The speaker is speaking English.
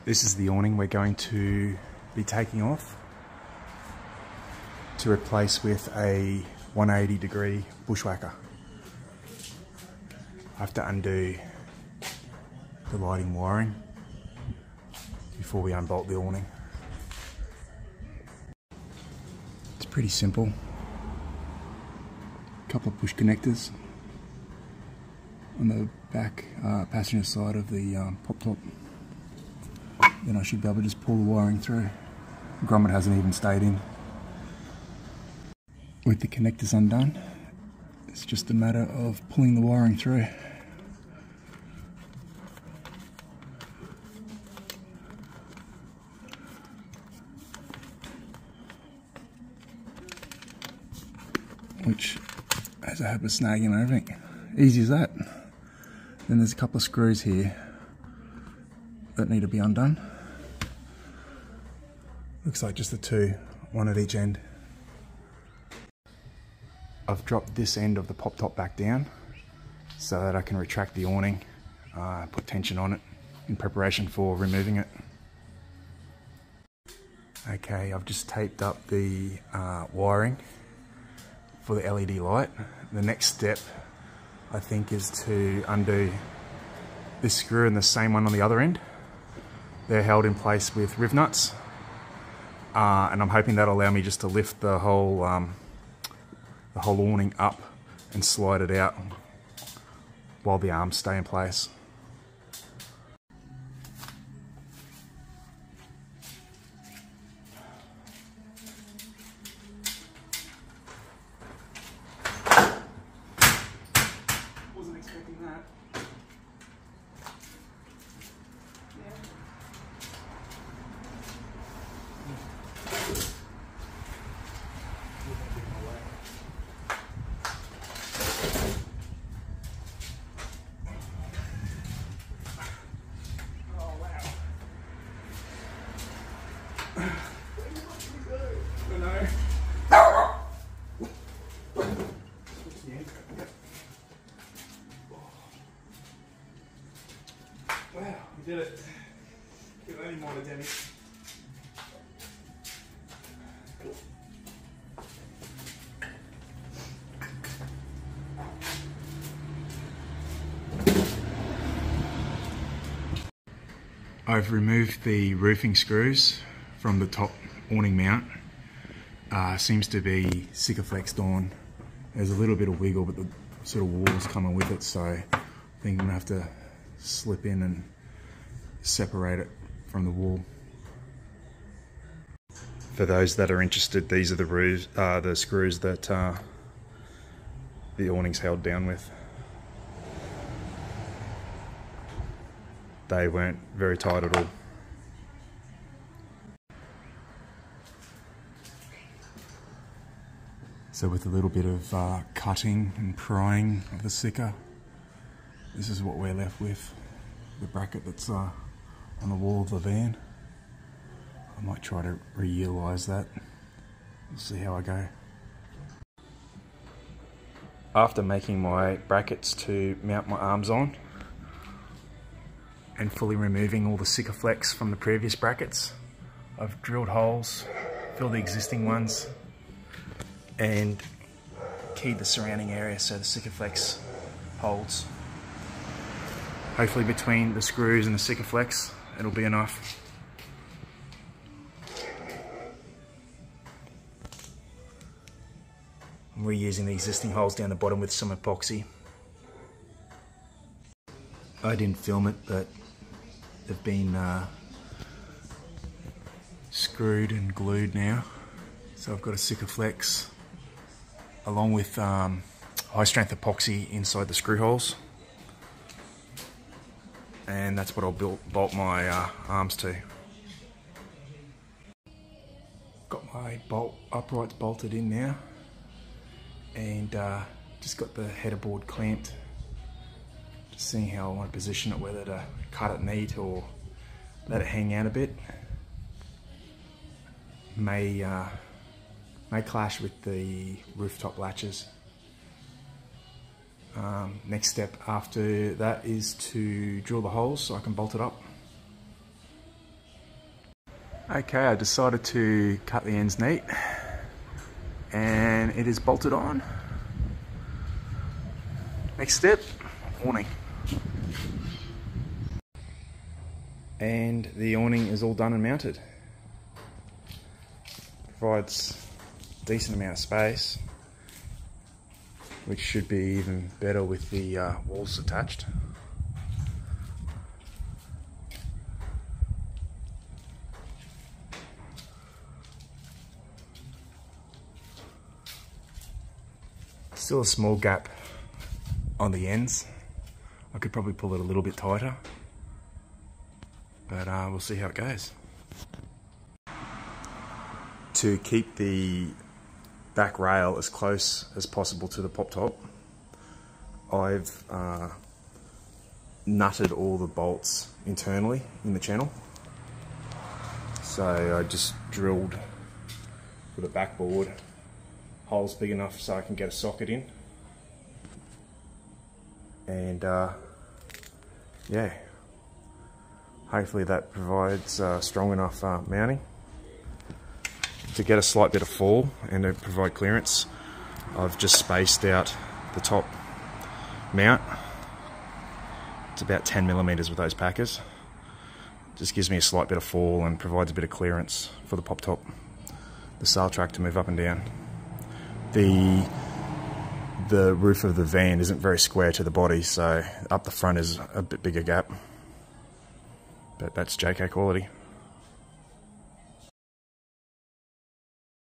This is the awning we're going to be taking off to replace with a 180-degree Bushwakka. I have to undo the lighting wiring before we unbolt the awning. It's pretty simple. A couple of push connectors on the back passenger side of the pop top. Then I should be able to just pull the wiring through. The grommet hasn't even stayed in. With the connectors undone, it's just a matter of pulling the wiring through. Which has a habit of snagging and everything. Easy as that. Then there's a couple of screws here that need to be undone. Looks like just the two, one at each end. I've dropped this end of the pop top back down so that I can retract the awning, put tension on it in preparation for removing it. Okay, I've just taped up the wiring for the LED light. The next step, I think, is to undo this screw and the same one on the other end. They're held in place with riv nuts. And I'm hoping that'll allow me just to lift the whole awning up and slide it out while the arms stay in place. Wasn't expecting that. Wow, we did it. Get any more damage. I've removed the roofing screws from the top awning mount. Seems to be Sikaflexed on. There's a little bit of wiggle, but the sort of wall's coming with it, so I think I'm gonna have to slip in and separate it from the wall. For those that are interested, these are the screws that the awning's held down with. They weren't very tight at all. So with a little bit of cutting and prying of the Sika, this is what we're left with. The bracket that's on the wall of the van. I might try to reutilize that. We'll see how I go. After making my brackets to mount my arms on and fully removing all the Sikaflex from the previous brackets, I've drilled holes, filled the existing ones, and keyed the surrounding area so the Sikaflex holds. Hopefully between the screws and the Sikaflex, it'll be enough. I'm reusing the existing holes down the bottom with some epoxy. I didn't film it, but they've been screwed and glued now. So I've got a Sikaflex along with high strength epoxy inside the screw holes. And that's what I'll bolt my arms to. Got my uprights bolted in now, and just got the header board clamped. Just seeing how I want to position it, whether to cut it neat or let it hang out a bit. May clash with the rooftop latches. Next step after that is to drill the holes so I can bolt it up. Okay, I decided to cut the ends neat and it is bolted on. Next step, awning. And the awning is all done and mounted. Provides a decent amount of space, which should be even better with the walls attached. Still a small gap on the ends. I could probably pull it a little bit tighter, but we'll see how it goes. To keep the back rail as close as possible to the pop top, I've nutted all the bolts internally in the channel. So I just drilled with a backboard holes big enough so I can get a socket in, and yeah, hopefully that provides strong enough mounting to get a slight bit of fall and to provide clearance. I've just spaced out the top mount. It's about 10mm with those packers. Just gives me a slight bit of fall and provides a bit of clearance for the pop top, the sail track to move up and down. The roof of the van isn't very square to the body, so up the front is a bit bigger gap, but that's Jayco quality.